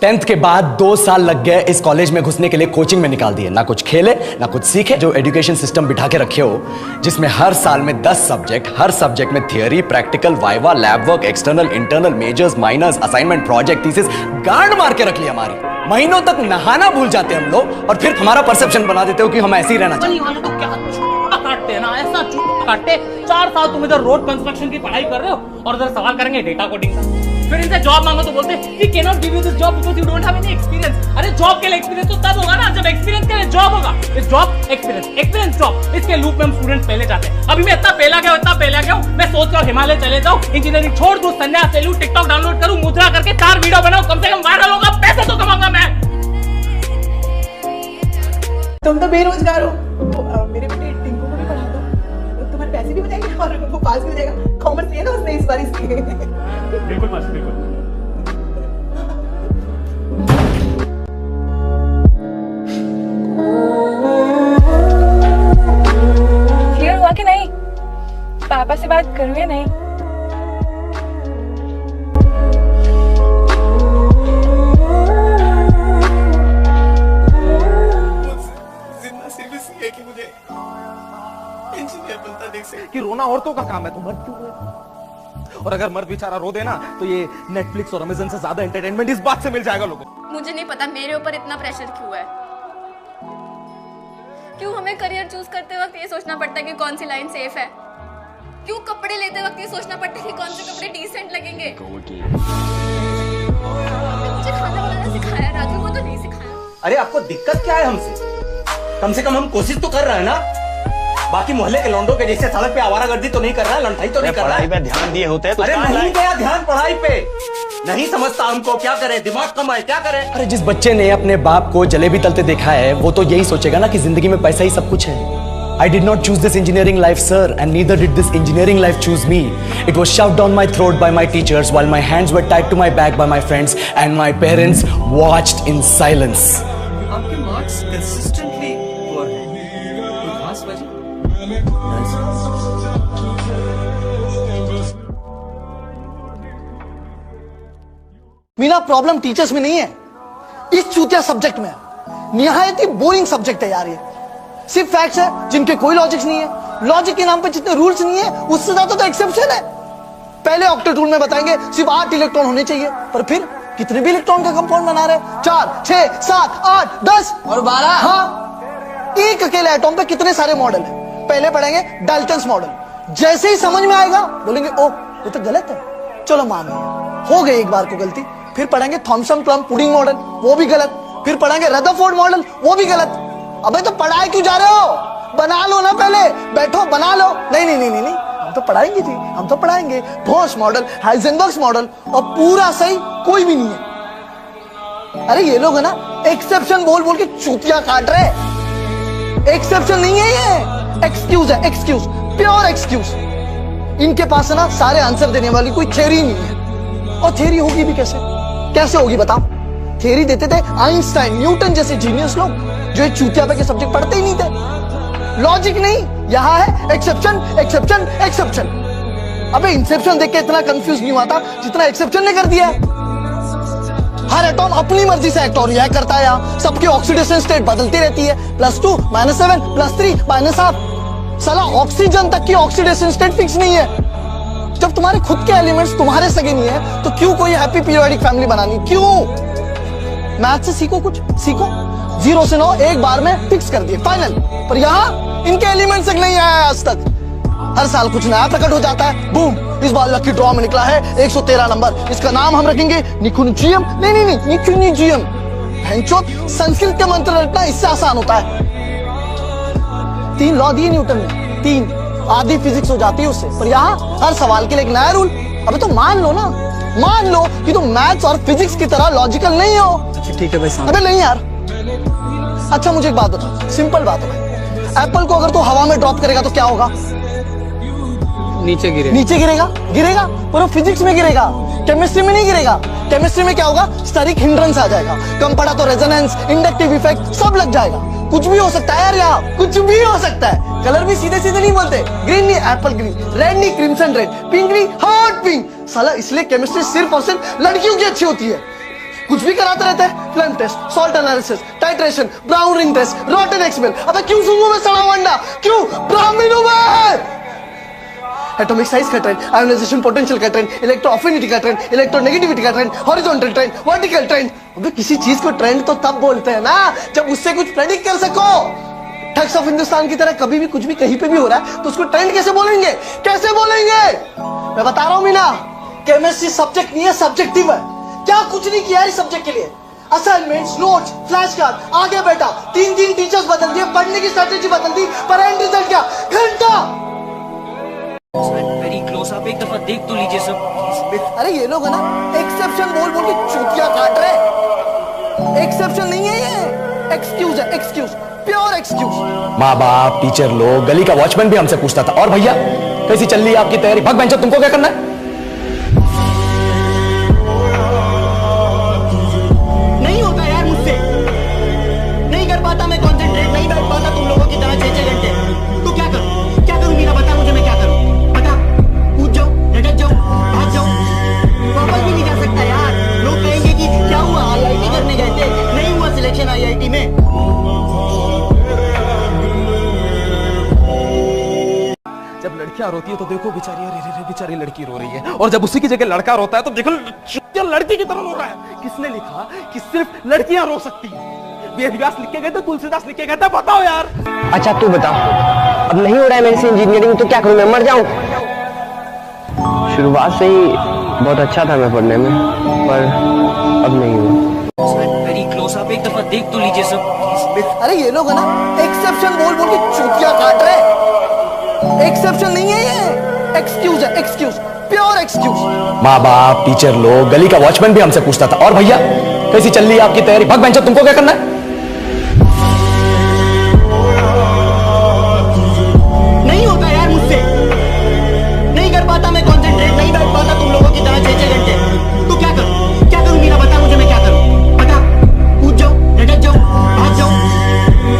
10th के बाद 2 साल लग गए इस कॉलेज में घुसने के लिए, कोचिंग में निकाल दिए। ना कुछ खेले ना कुछ सीखे। जो एजुकेशन सिस्टम बिठा के रखे हो, जिसमें हर साल में 10 सब्जेक्ट, हर सब्जेक्ट में theory, practical, viva, lab work, external, internal, majors, minors, assignment, project, thesis, गांड मार के रख लिया हमारी। महीनों तक नहाना भूल जाते हम लोग और फिर हमारा परसेप्शन बना देते हो कि हम ऐसे ही रहना चाहिए। तो क्या काटते हैं ना, ऐसा काटते। 4 साल तुम इधर रोड कंस्ट्रक्शन की पढ़ाई कर रहे हो और इधर सवाल करेंगे डेटा कोडिंग का। फिर इनसे जॉब मांगो तो बोलते हैं we can not give you this job because you don't have any experience. अरे जॉब के लिए एक्सपीरियंस तो तब होगा ना जब एक्सपीरियंस के लिए जॉब होगा। इस जॉब एक्सपीरियंस जॉब, इसके लूप में हम स्टूडेंट्स पहले जाते हैं। अभी मैं इतना पहला गया हूं, मैं सोच रहा हूं हिमालय चले जाऊं, इंजीनियरिंग छोड़ दूं, संन्यास ले लूं, टिकटॉक डाउनलोड करूं, मुद्रा करके 4 वीडियो बनाऊं, कम से कम वायरल होगा, पैसे तो कमाऊंगा मैं। तुम तो बेरोजगार हो, मेरे बेटे टिंकू को भी पढ़ा दो, तुम्हारे पैसे भी बचेंगे और वो पास भी हो जाएगा। कॉमर्स लिया ना उसने इस बार इसलिए। बिल्कुल मास्टर, बिल्कुल। क्लियर हुआ कि नहीं? पापा से बात करूँ या नहीं? कि रोना औरतों का काम है तो मर्द क्यों रोए? और अगर मर्द बेचारा रो देना तो ये नेटफ्लिक्स और अमेज़न से ज्यादा एंटरटेनमेंट इस बात से मिल जाएगा लोगों को। मुझे नहीं पता मेरे ऊपर इतना प्रेशर क्यों है। क्यों हमें करियर चूज करते वक्त ये सोचना पड़ता है कि कौन सी लाइन सेफ है? क्यों कपड़े लेते वक्त ये सोचना पड़ता है कि कौन से कपड़े डिसेंट लगेंगे? मुझे खाना बनाना सिखाया राजू, को तो नहीं सिखाया। अरे आपको दिक्कत क्या है हमसे? कम से कम हम कोशिश तो कर रहे हैं ना। बाकी मोहल्ले के लौंडों के जैसे सड़क पे आवारागर्दी तो नहीं कर रहा है, लंठाई तो नहीं कर रहा है। पढ़ाई पे ध्यान दिए होते हैं तो अरे नहीं गया ध्यान पढ़ाई पे, नहीं समझता हमको, क्या करे, दिमाग कम है, क्या करे। अरे जिस बच्चे ने अपने बाप को जलेबी तलते देखा है वो तो यही सोचेगा ना कि जिंदगी में पैसा ही सब कुछ है। I did not choose this engineering life, sir, and neither did this engineering life choose me. It was shoved down my throat by my teachers while my hands were tied to my back by my friends and my parents watched in silence. आपके marks consistently poor हैं, कोई खास वजह? Meena problem teachers में नहीं है, इस चूतिया सब्जेक्ट में है। निहायत ही बोरिंग सब्जेक्ट है यार ये। सिर्फ फैक्ट्स है जिनके कोई लॉजिक्स नहीं है। लॉजिक के नाम पे जितने रूल्स नहीं है उससे ज्यादा तो एक्सेप्शन है। पहले ऑक्टेट रूल में बताएंगे सिर्फ 8 इलेक्ट्रॉन होने चाहिए, पर फिर कितने भी इलेक्ट्रॉन का कंपाउंड बना रहे, 4, 6, 7, 8, 10 और 12। हाँ, एक अकेले एटॉम पे कितने सारे मॉडल है। पहले पढ़ेंगे डाल्टन्स मॉडल, जैसे ही समझ में आएगा बोलेंगे ओ ये तो गलत है, चलो मान लिया, हो गई एक बार को गलती। फिर पढ़ेंगे थॉमसन प्लम पुडिंग मॉडल, वो भी गलत। फिर पढ़ेंगे रदरफोर्ड मॉडल, वो भी गलत। अबे तो पढ़ाई क्यों जा रहे हो? बना लो ना, पहले बैठो बना लो। नहीं नहीं नहीं नहीं, नहीं। हम तो पढ़ाएंगे जी, हम तो पढ़ाएंगे। बोस मॉडल, हाइजेनबर्ग मॉडल, और पूरा सही कोई भी नहीं है। अरे ये लोग है ना एक्सेप्शन बोल बोल के चूतिया काट रहे। एक्सेप्शन नहीं है ये, एक्सक्यूज है, एक्सक्यूज, प्योर एक्सक्यूज। इनके पास है ना सारे आंसर देने वाली कोई थ्योरी नहीं है। और थ्योरी होगी भी कैसे? कैसे होगी बताओ? थ्योरी देते थे आइंस्टाइन, न्यूटन जैसे जीनियस लोग जो एक चूतिया पे के सब्जेक्ट पढ़ते ही नहीं थे। लॉजिक नहीं, यहां है एक्सेप्शन एक्सेप्शन एक्सेप्शन। अबे इंसेप्शन देख के इतना कंफ्यूज नहीं हुआ था जितना एक्सेप्शन ने कर दिया। हर एटॉम अपनी मर्जी से इलेक्ट्रॉन रिएक्ट करता है। यहाँ सबकी ऑक्सीडेशन स्टेट बदलती रहती है, +2, -7, +3, -1/2। साला ऑक्सीजन तक की ऑक्सीडेशन स्टेट फिक्स नहीं है। जब तुम्हारे खुद के एलिमेंट्स तुम्हारे सगे नहीं है तो क्यों कोई हैप्पी पीरियोडिक फैमिली बनानी? क्यों? मैथ से सीखो, कुछ सीखो। 0 से 9 एक बार में फिक्स कर दिए, फाइनल। पर यहाँ इनके एलिमेंट्स तक नहीं आया आज तक। हर साल कुछ नया प्रकट हो जाता है, बूम, इस बार लकी ड्रॉ में निकला है 113 नंबर, इसका नाम हम रखेंगे निकुंजियम। नहीं नहीं नहीं, निकुंजियम। भैंचोद, संस्कृत के मंत्र रटना इससे आसान होता है। 3 लॉ दिए न्यूटन ने, 3 आधी फिजिक्स हो जाती है उससे। पर यहाँ हर सवाल के लिए एक नया रूल। अबे तो मान लो ना, मान लो कि तुम मैथ्स और फिजिक्स की तरह लॉजिकल नहीं हो। ठीक है भाई साहब। अबे नहीं यार। अच्छा मुझे एक बात बताओ, सिंपल बात है भाई, एप्पल को अगर तू हवा में ड्रॉप करेगा तो क्या होगा? नीचे गिरेगा। नीचे गिरेगा, गिरेगा, पर वो फिजिक्स में गिरेगा, केमिस्ट्री में नहीं गिरेगा। केमिस्ट्री में क्या होगा? स्टेरिक हिंड्रेंस आ जाएगा, कम पड़ा तो रेजोनेंस, इंडक्टिव इफेक्ट सब लग जाएगा। कुछ भी हो सकता है यार, यहाँ कुछ भी हो सकता है। कलर भी सीधे सीधे नहीं बोलते, ग्रीन नहीं एप्पल ग्रीन, रेड नहीं क्रिम्सन रेड, पिंक नहीं हॉट पिंक। साला इसलिए केमिस्ट्री सिर्फ और सिर्फ लड़कियों की अच्छी होती है। कुछ भी कराते रहते हैं, flame test, salt analysis, titration, brown ring test, rotten expel. अबे क्यों सूंघूं मैं सड़ा हुआ अंडा? क्यों? ब्राह्मण हूं मैं। एटॉमिक साइज का ट्रेंड, आयोनाइजेशन पोटेंशियल का ट्रेंड, इलेक्ट्रो अफिनिटी का ट्रेंड, इलेक्ट्रोनेगेटिविटी का trend, horizontal trend, vertical trend. अबे किसी चीज को ट्रेंड तो तब बोलते हैं ना जब उससे कुछ प्रेडिक्ट कर सको। ठग्स ऑफ हिंदुस्तान की तरह कभी भी कुछ भी कहीं पे भी हो रहा है तो उसको ट्रेंड कैसे बोलेंगे? कैसे बोलेंगे? मैं बता रहा हूं मीना, केमिस्ट्री सब्जेक्ट नहीं है, सब्जेक्टिव है। क्या कुछ नहीं किया इस सब्जेक्ट के लिए? असाइनमेंट्स, नोट्स, फ्लैश कार्ड, आगे बैठा, 3 टीचर्स बदल दिए, पढ़ने की स्ट्रेटेजी बदल दी, पर एंड रिजल्ट क्या? घंटा। वेरी क्लोज, आप एक दफा देख तो लीजिए सब। अरे ये लोग है ना एक्सेप्शन बोल बोल के चूतिया काट रहे। एक्सेप्शन नहीं है ये, एक्सक्यूज है, एक्सक्यूज, प्योर एक्सक्यूज। माँ बाप, टीचर लोग, गली का वॉचमैन भी हमसे पूछता था, और भैया कैसी चल रही है आपकी तैयारी? भग बेंचो, तुमको क्या करना है? नहीं होता यार मुझसे, नहीं कर पाता मैं कंसंट्रेट, नहीं बैठ पाता तुम लोगों की तरह 6 घंटे। तो क्या करूं? क्या करूं मीरा, बता मुझे, मैं क्या करूं? बता। कूद जाऊं, लटक जाऊं, भाग जाऊं? वापस भी नहीं जा सकता यार। लोग कहेंगे कि क्या हुआ, IIT करने गए थे, नहीं हुआ सिलेक्शन IIT में। जब लड़कियां रोती है तो देखो बेचारी, अरे रे रे बेचारी लड़की रो रही है, और जब उसी की जगह लड़का रोता है तो देखो लड़की की तरह रो रहा है। किसने लिखा कि सिर्फ लड़कियां रो सकती हैं? वेदव्यास लिख के गए थे, तुलसीदास लिख के गए थे, बताओ यार। अच्छा तू बता, अब नहीं हो रहा है मेरे से इंजीनियरिंग, तो क्या करूं, मैं मर जाऊं? शुरुआत से ही बहुत अच्छा था मैं पढ़ने में, पर अब नहीं हुआ। वेरी क्लोज, आप एक दफा देख तो लीजिए सब। अरे ये लोग है ना एक्सेप्शन बोल बोल के चूतिया काट रहे। एक्सेप्शन नहीं है ये, एक्सक्यूज है, एक्सक्यूज, प्योर एक्सक्यूज। माँ बाप, टीचर लोग, गली का वॉचमैन भी हमसे पूछता था, और भैया कैसी चल रही है आपकी तैयारी? भग बेंचो, तुमको क्या करना है? नहीं होता यार मुझसे, नहीं कर पाता मैं कंसंट्रेट, नहीं बैठ पाता तुम लोगों की तरह 6 घंटे। तो क्या करूं? क्या करूं मीरा, बता मुझे, मैं क्या करूं? बता। कूद जाऊं, लटक जाऊं, भाग जाऊं?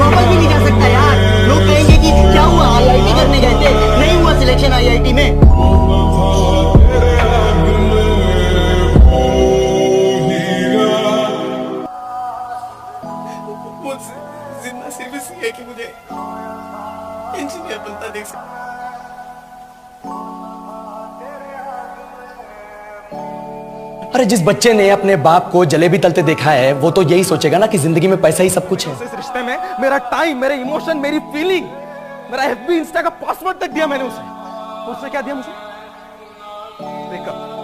वापस भी नहीं जा सकता यार। लोग कहेंगे कि क्या हुआ, IIT करने गए थे, नहीं हुआ सिलेक्शन IIT में। जिंदा सिर्फ इसलिए कि मुझे इंजीनियर बनता देख सकता। अरे जिस बच्चे ने अपने बाप को जलेबी तलते देखा है वो तो यही सोचेगा ना कि जिंदगी में पैसा ही सब कुछ है। इस रिश्ते में मेरा टाइम, मेरे इमोशन, मेरी फीलिंग, मेरा FB, इंस्टा का पासवर्ड तक दिया मैंने उसे। उसने क्या दिया मुझे? ब्रेकअप।